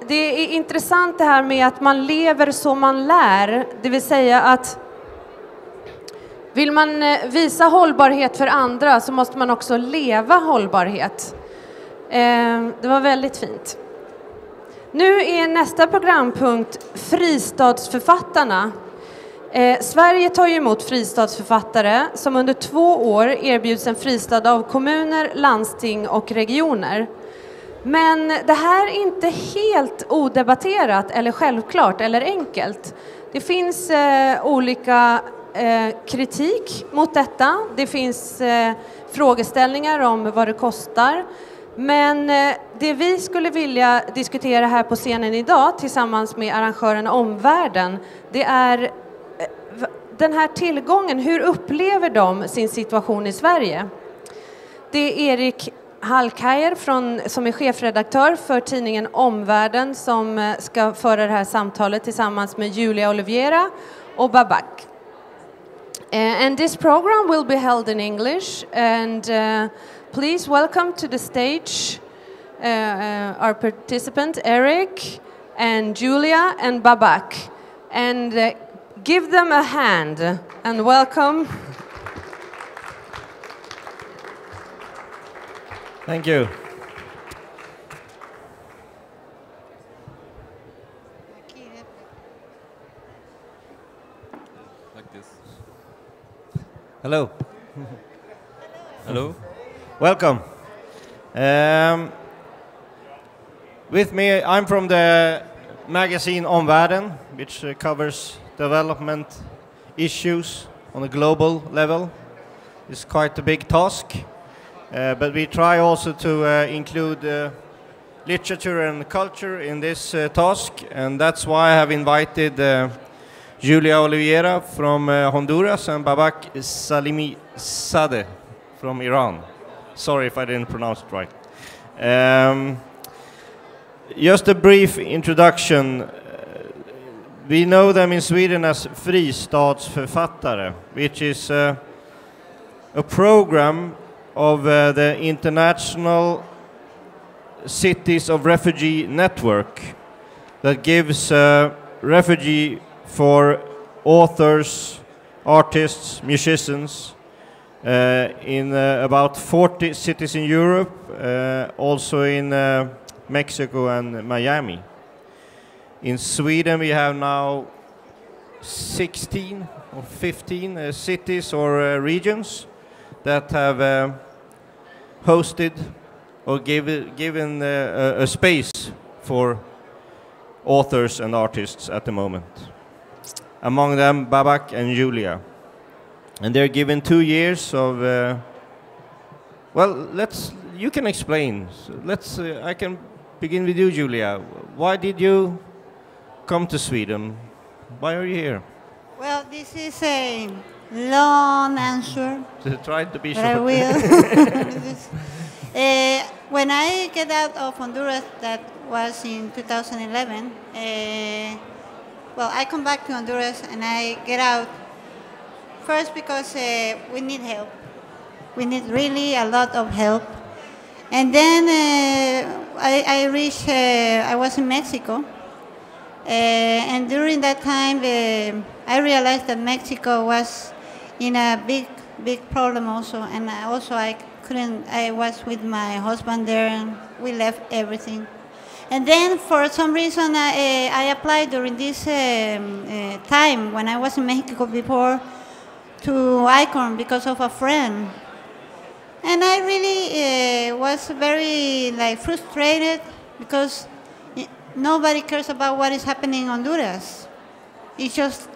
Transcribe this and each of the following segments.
det är intressant det här med att man lever som man lär. Det vill säga att vill man visa hållbarhet för andra så måste man också leva hållbarhet. Det var väldigt fint. Nu är nästa programpunkt Fristadsförfattarna. Sverige tar ju emot fristadsförfattare som under 2 år erbjuds en fristad av kommuner, landsting och regioner. Men det här är inte helt odebatterat eller självklart eller enkelt. Det finns olika kritik mot detta. Det finns frågeställningar om vad det kostar. Men det vi skulle vilja diskutera här på scenen idag tillsammans med arrangören OmVärlden, det är den här tillgången. Hur upplever de sin situation i Sverige? Det är Erik Halkjaer som är chefredaktör för tidningen OmVärlden som ska föra det här samtalet tillsammans med Oliviera och Babak. And this program will be held in English, and please welcome to the stage our participant Erik and Julia and Babak, and give them a hand and welcome. Thank you. Like this. Hello. Hello. Welcome. With me, I'm from the magazine OmVärlden, which covers development issues on a global level. It's quite a big task, but we try also to include literature and culture in this task, and that's why I have invited Oliviera from Honduras and Babak Salimizadeh from Iran. Sorry if I didn't pronounce it right. Just a brief introduction. We know them in Sweden as Fristadsförfattare, which is a program of the International Cities of Refugee Network that gives refugee for authors, artists, musicians in about 40 cities in Europe, also in Mexico and Miami. In Sweden we have now 16 or 15 cities or regions that have hosted or given a space for authors and artists at the moment. Among them Babak and Julia. And they're given 2 years of well, you can explain. I can begin with you, Julia. Why did you come to Sweden? Why are you here? Well, this is a long answer. Try to be but short. I will. When I get out of Honduras, that was in 2011. Well, I come back to Honduras and I get out first because we need help. We need really a lot of help. And then I reached, I was in Mexico. And during that time, I realized that Mexico was in a big problem also. And I was with my husband there and we left everything. And then for some reason, I applied during this time when I was in Mexico before to ICORN because of a friend. And I really was very frustrated because nobody cares about what is happening in Honduras. It's just,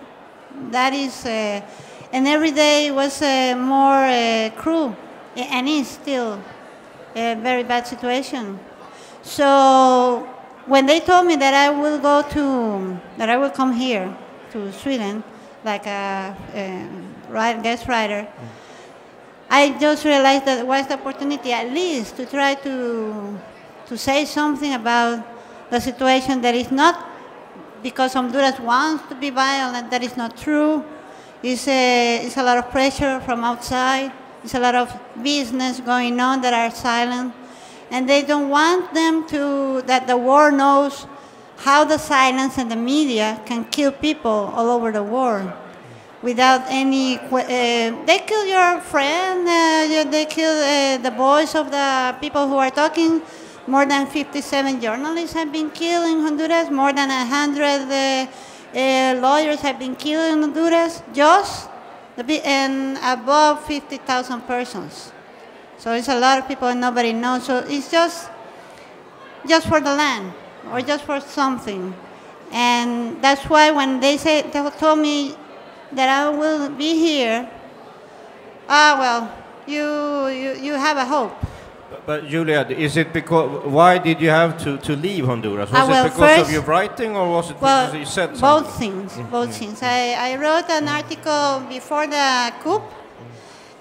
that is, and every day was more cruel, and is still a very bad situation. So when they told me that I will come here to Sweden, like a guest writer, I just realized that it was the opportunity at least to try to say something about the situation that is not because Honduras wants to be violent, that is not true. It's a lot of pressure from outside. It's a lot of business going on that are silent. And they don't want them that the world knows how the silence and the media can kill people all over the world without any. They kill your friend. They kill the voice of the people who are talking. More than 57 journalists have been killed in Honduras. More than 100 lawyers have been killed in Honduras. And above 50,000 persons. So it's a lot of people and nobody knows. So it's just for the land or just for something. And that's why when they told me that I will be here, well, you have a hope. But Julia, is it why did you have to leave Honduras? Was well, it because first, of your writing, or was it because you said something? Both things, both things. I wrote an article before the coup,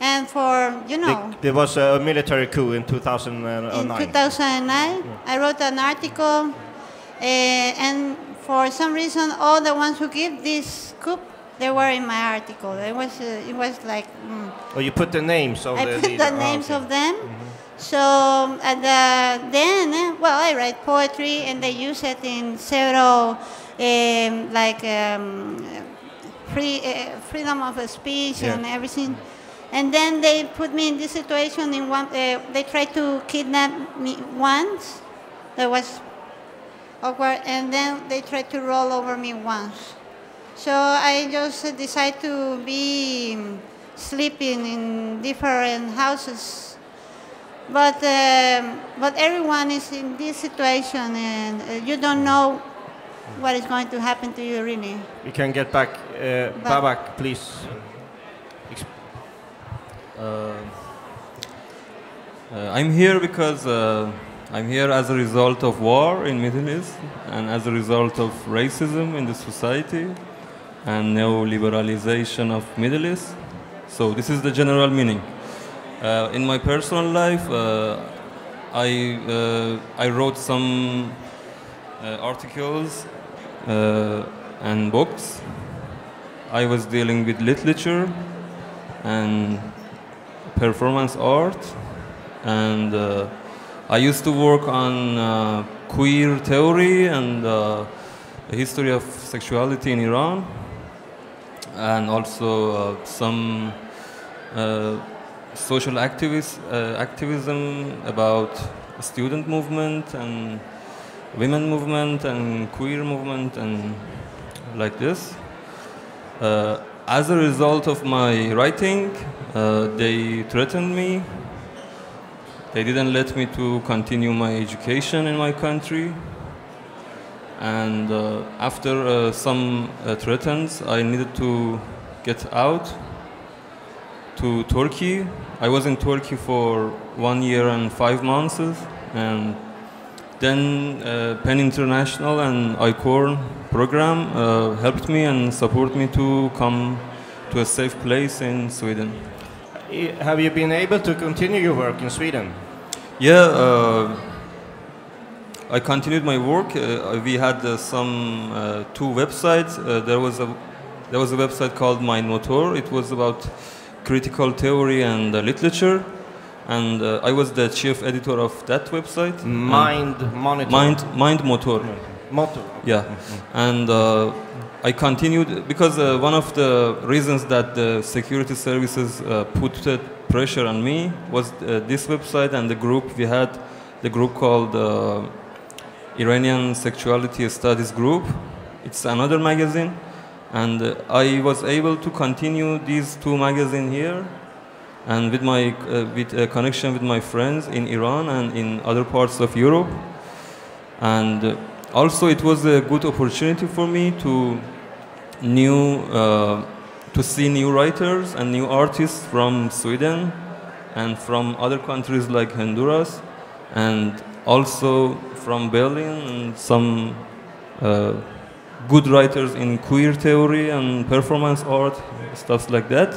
and there was a military coup in 2009. In 2009, I wrote an article, and for some reason, all the ones who give this coup, they were in my article. It was like. Oh, you put the names of I the put leader. the names of them. Mm-hmm. So then, I write poetry, and they use it in several, freedom of speech and everything. And then they put me in this situation. They tried to kidnap me once. That was awkward, and then they tried to roll over me once. So I just decided to be sleeping in different houses. But everyone is in this situation, and you don't know what is going to happen to you, really. We can get back. Babak, please. I'm here because I'm here as a result of war in Middle East and as a result of racism in the society and neoliberalization of Middle East. So this is the general meaning. In my personal life, I wrote some articles and books. I was dealing with literature and performance art, and I used to work on queer theory and the history of sexuality in Iran, and also some social activism about student movement and women movement and queer movement and like this. As a result of my writing, they threatened me. They didn't let me to continue my education in my country. And after some threats, I needed to get out to Turkey. I was in Turkey for 1 year and 5 months, and then PEN International and ICORN program helped me and support me to come to a safe place in Sweden. Have you been able to continue your work in Sweden? Yeah, I continued my work. We had some 2 websites. There was a website called Moderator. It was about critical theory and literature, and I was the chief editor of that website. Mind Motor. Motor. Yeah, and I continued because one of the reasons that the security services put pressure on me was this website and the group we had, the group called Iranian Sexuality Studies Group. It's another magazine. And I was able to continue these 2 magazines here, and with my with a connection with my friends in Iran and in other parts of Europe. And also, it was a good opportunity for me to see new writers and new artists from Sweden and from other countries like Honduras, and also from Berlin and some. Good writers in queer theory and performance art, stuff like that.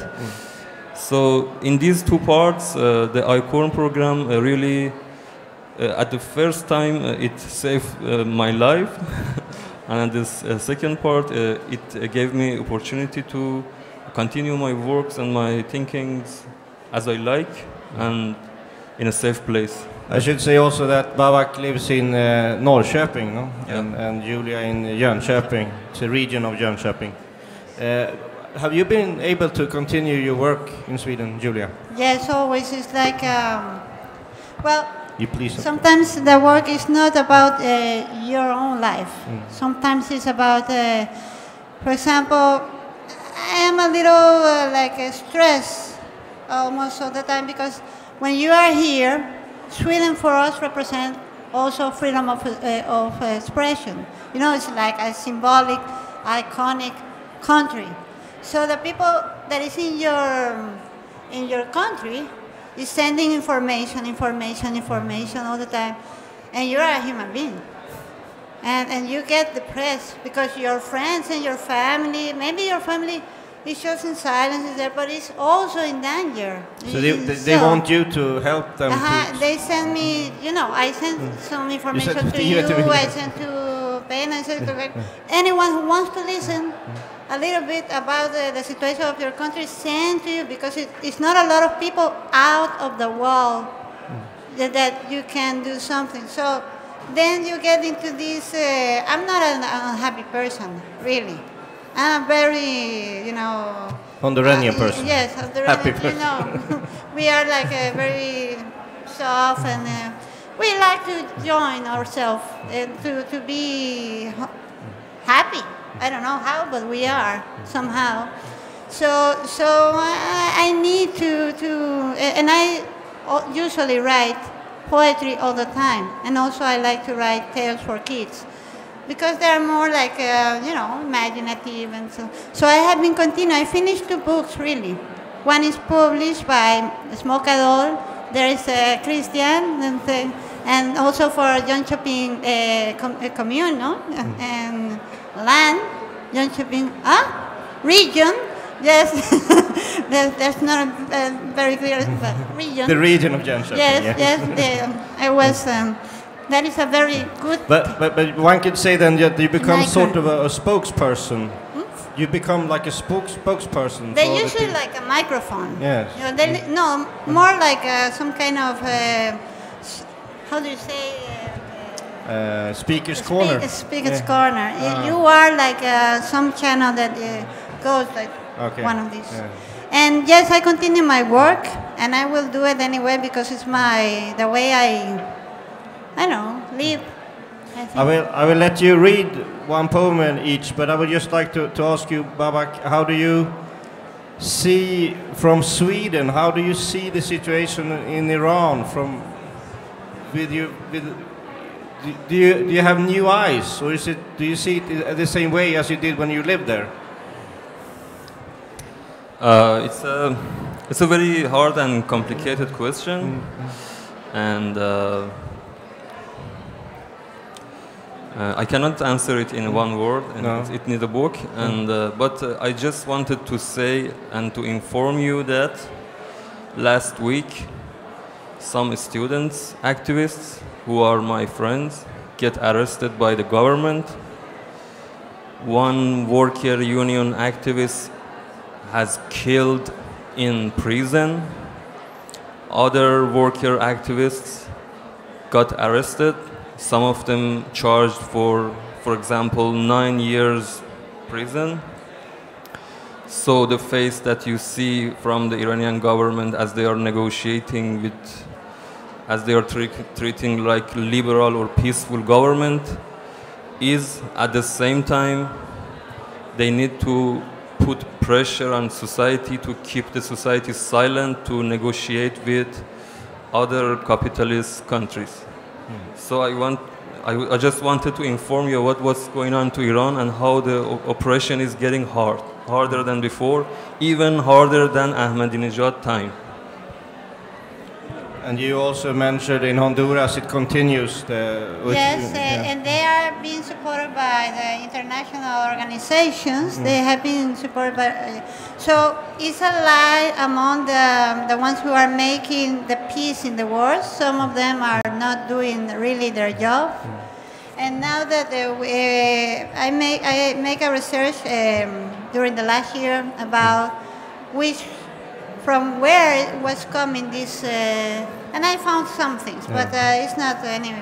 So in these 2 parts, the ICORN program really, at the first time, it saved my life. And this second part, it gave me opportunity to continue my works and my thinkings as I like and in a safe place. I should say also that Babak lives in Norrköping, no? Yeah. And Julia in Jönköping. It's a region of Jönköping. Have you been able to continue your work in Sweden, Julia? Yes, always. It's like, well, You please. sometimes the work is not about your own life. Sometimes it's about, for example, I am a little stressed almost all the time because when you are here, Sweden for us represents also freedom of expression. You know, it's like a symbolic, iconic country. So the people that is in your country is sending information all the time, and you are a human being. And you get depressed because your friends and your family, maybe your family is just in silence there, but it's also in danger. So they want you to help them. They send me, you know, I send some information to you, I send to Ben, I send to anyone who wants to listen a little bit about the situation of your country, send to you, because it's not a lot of people out of the world that you can do something. So then you get into this, I'm not an unhappy person, really. I'm a very, you know... Hondureña person. Yes, Happy Hondureña, person. you know. We are like very soft, and we like to join ourselves and to be happy. I don't know how, but we are somehow. So I need to and I usually write poetry all the time, and also I like to write tales for kids, because they're more like, you know, imaginative, and so I have been continuing. I finished 2 books, really. One is published by Smokador. There is Christian, and also for Jönköping commune, no? And land, Jönköping, region. Yes, that's not very clear, but region. The region of Jönköping. Yes. I was. That is a very good. But one could say then that you become Icon. sort of a spokesperson. You become like a spokesperson. They for usually like a microphone. Yes. You know, no, more like some kind of how do you say? Speaker's corner. Speaker's corner. You are like some channel that goes like one of these. Yeah. And yes, I continue my work, and I will do it anyway because it's the way I know, live. I will let you read one poem each, but I would just like to ask you, Babak, how do you see from Sweden? How do you see the situation in Iran? Do you have new eyes, or do you see it the same way as you did when you lived there? It's a very hard and complicated question, and I cannot answer it in one word, and it needs a book. And but I just wanted to say and to inform you that last week some students, activists who are my friends, get arrested by the government. One worker union activist has killed in prison. Other worker activists got arrested. Some of them charged for example, 9 years prison. So the face that you see from the Iranian government as they are negotiating with, as they are treating like liberal or peaceful government, is at the same time they need to put pressure on society to keep the society silent, to negotiate with other capitalist countries. So I just wanted to inform you what was going on to Iran and how the oppression is getting harder than before, even harder than Ahmadinejad time. And you also mentioned in Honduras it continues. And they are being supported by the international organizations. They have been supported by. So it's a lie among the ones who are making the peace in the world. Some of them are not doing really their job. And now that I make a research during the last year about from where was coming this And I found some things, but it's not any.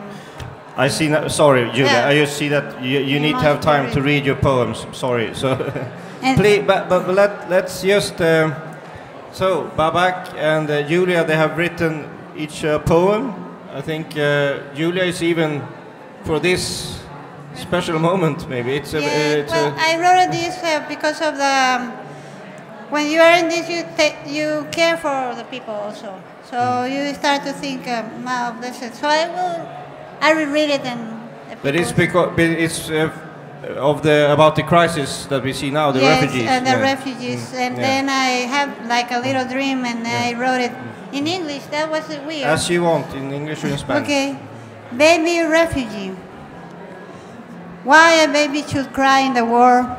I see. Sorry, Julia. Yeah. I just see that you need to have time to read your poems. Sorry. So, please, but let's just. So, Babak and Julia, they have written each poem. I think Julia is even for this special moment. Maybe it's I wrote this because of the. When you are in this, you care for the people also. So you start to think, wow, this is. So I will read it and. But it's because it's about the crisis that we see now, the refugees. Yes, the refugees. And then I have like a little dream, and I wrote it in English. That was weird. As you want, in English or in Spanish. Okay, baby refugee. Why a baby should cry in the war?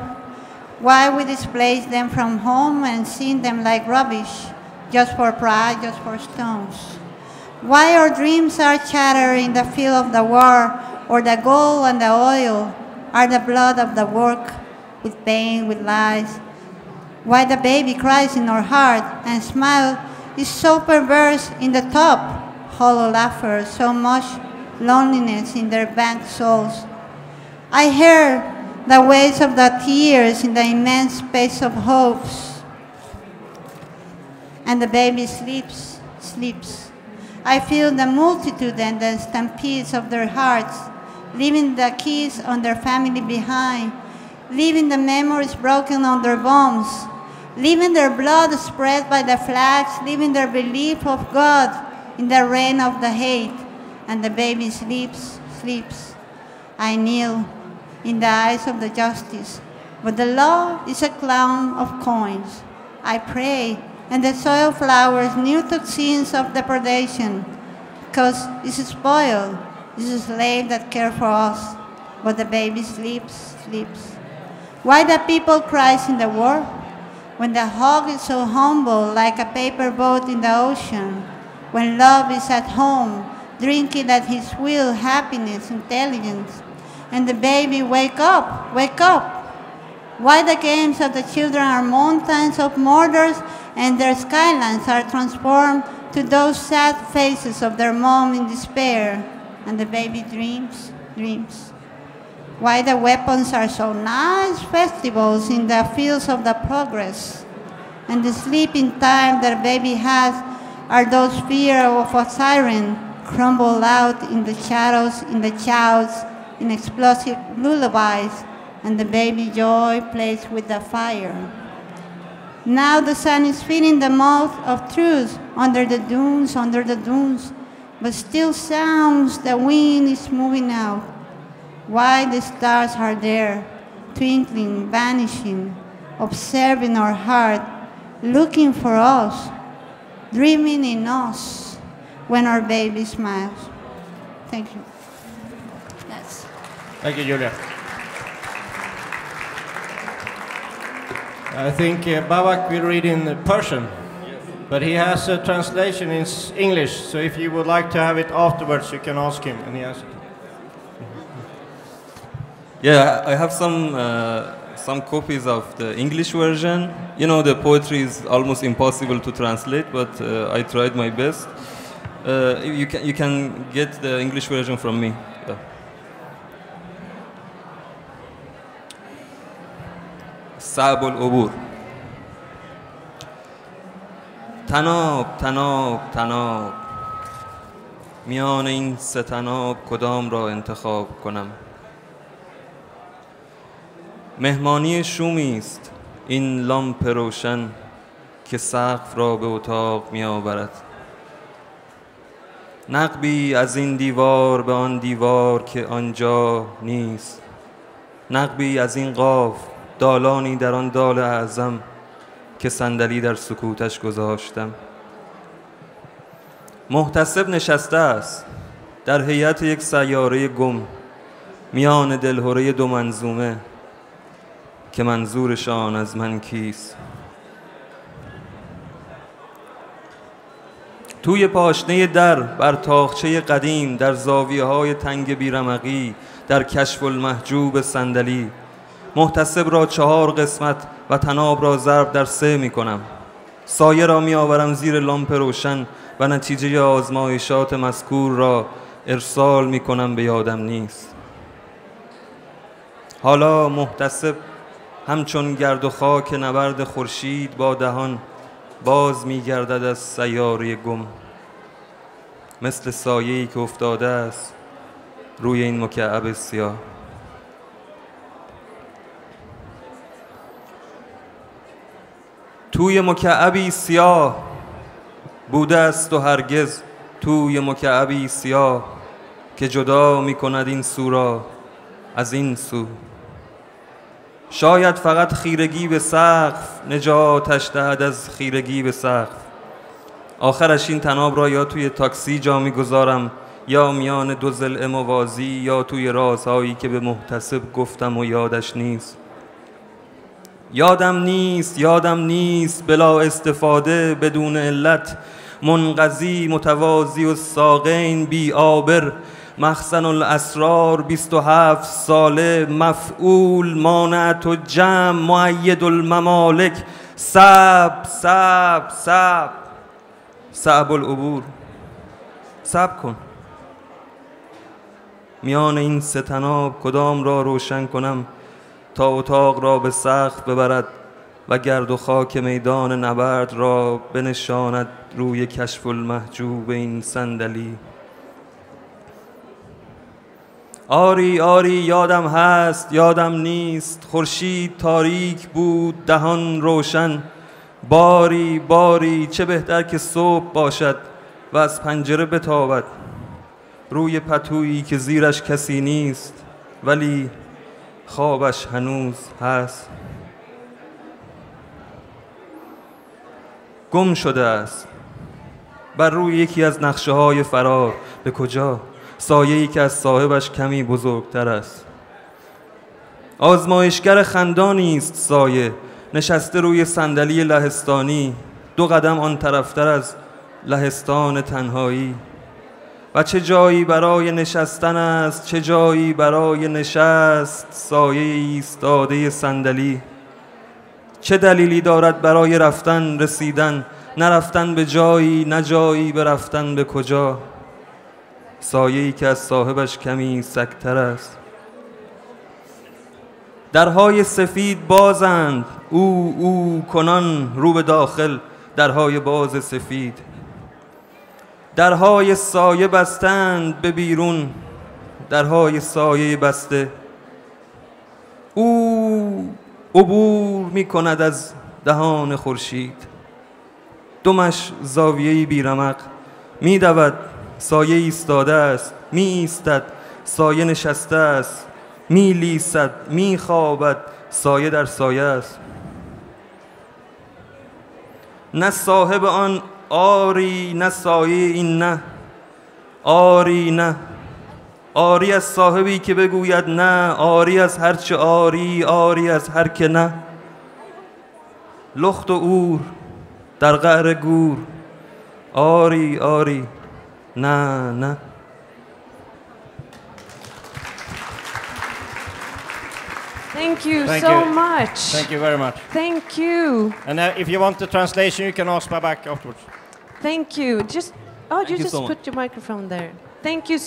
Why we displace them from home and see them like rubbish, just for pride, just for stones? Why our dreams are shattered in the field of the war, or the gold and the oil are the blood of the work, with pain, with lies? Why the baby cries in our heart and smile is so perverse in the top, hollow laughter, so much loneliness in their banked souls? I hear the waves of the tears in the immense space of hopes. And the baby sleeps, sleeps. I feel the multitude and the stampedes of their hearts, leaving the keys on their family behind, leaving the memories broken on their bones, leaving their blood spread by the flags, leaving their belief of God in the reign of the hate. And the baby sleeps, sleeps. I kneel in the eyes of the justice, but the law is a clown of coins. I pray, and the soil flowers new toxins of depredation, because it's spoiled, it's a slave that cares for us, but the baby sleeps, sleeps. Why the people cries in the war? When the hog is so humble, like a paper boat in the ocean, when love is at home, drinking at his will happiness, intelligence, and the baby, wake up, wake up. Why the games of the children are mountains of murders, and their skylines are transformed to those sad faces of their mom in despair, and the baby dreams, dreams. Why the weapons are so nice festivals in the fields of the progress, and the sleeping time that baby has are those fear of a siren crumble out in the shadows, in the shouts, in explosive lullabies, and the baby joy plays with the fire. Now the sun is feeding the mouth of truth under the dunes, but still sounds the wind is moving out. Why the stars are there, twinkling, vanishing, observing our heart, looking for us, dreaming in us when our baby smiles. Thank you. Thank you, Julia. I think Babak will read in Persian, but he has a translation in English, so if you would like to have it afterwards, you can ask him, and he has it. Yeah, I have some copies of the English version. You know, the poetry is almost impossible to translate, but I tried my best. You can get the English version from me. Yeah. صعب العبور. تناب تناب تناب، میان این سه تناب کدام را انتخاب کنم؟ مهمانی شومی است این لامپ روشن که سقف را به اتاق می آورد. نقبی از این دیوار به آن دیوار که آنجا نیست، نقبی از این قاف دالانی در آن دال اعظم که صندلی در سکوتش گذاشتم. محتسب نشسته است در هیئت یک سیاره گم میان دلهره دو منظومه که منظورشان از من کیست. توی پاشنه در بر تاقچه قدیم، در زاویه‌های تنگ بیرمقی، در کشف المحجوب صندلی، محتسب را 4 قسمت و تناب را ضرب در 3 می کنم. سایه را می آورم زیر لامپ روشن و نتیجه آزمایشات مذکور را ارسال می کنم به یادم نیست. حالا محتسب همچون گرد و خاک نبرد خورشید با دهان باز می گردد از سیاره گم، مثل سایه‌ای که افتاده است روی این مکعب سیاه. توی مکعبی سیاه بوده است و هرگز توی مکعبی سیاه که جدا می کند این سو را از این سو. شاید فقط خیرگی به سقف نجاتش دهد از خیرگی به سقف. آخرش این طناب را یا توی تاکسی جا می‌گذارم یا میان دو ضلع موازی یا توی رازهایی که به محتسب گفتم و یادش نیست. یادم نیست بلا استفاده بدون علت، منقضی متوازی و ساقین بی آبر، مخزن الاسرار 27 ساله، مفعول مانعت و جمع مؤید الممالک، صعب العبور. صبر کن، میان این سه طناب کدام را روشن کنم تا اتاق را به سقف ببرد و گرد و خاک میدان نبرد را بنشاند روی کشف المحجوب این صندلی. آری یادم هست یادم نیست، خورشید تاریک بود دهان روشن، باری چه بهتر که صبح باشد و از پنجره بتابد روی پتویی که زیرش کسی نیست ولی خوابش هنوز هست. گم شده است بر روی یکی از نقشه های فرار. به کجا؟ سایه‌ای که از صاحبش کمی بزرگتر است. آزمایشگر خندانی است سایه، نشسته روی صندلی لهستانی 2 قدم آن طرفتر از لهستان تنهایی. و چه جایی برای نشستن است، چه جایی برای نشست سایه ایستاده صندلی. چه دلیلی دارد برای رفتن رسیدن، نرفتن به جایی نه جایی به رفتن به کجا. سایه‌ای که از صاحبش کمی سکتر است. درهای سفید بازند او کنان رو به داخل، درهای باز سفید. درهای سایه بستند به بیرون، درهای سایه بسته. او عبور می کند از دهان خورشید. دمش زاویه‌ای بیرمق می دود، سایه ایستاده است، می ایستد، سایه نشسته است، می لیسد، می خوابد، سایه در سایه است. نه صاحب آن آری نه سایه این نه، آری نه، آری از صاحبی که بگوید نه، آری از هرچه آری، آری از هر که نه. لخت و اور در قعر گور، آری نه. Thank you so much. Thank you very much. Thank you. And if you want the translation, you can ask Babak afterwards. Thank you. Just you just so much. put your microphone there. Thank you.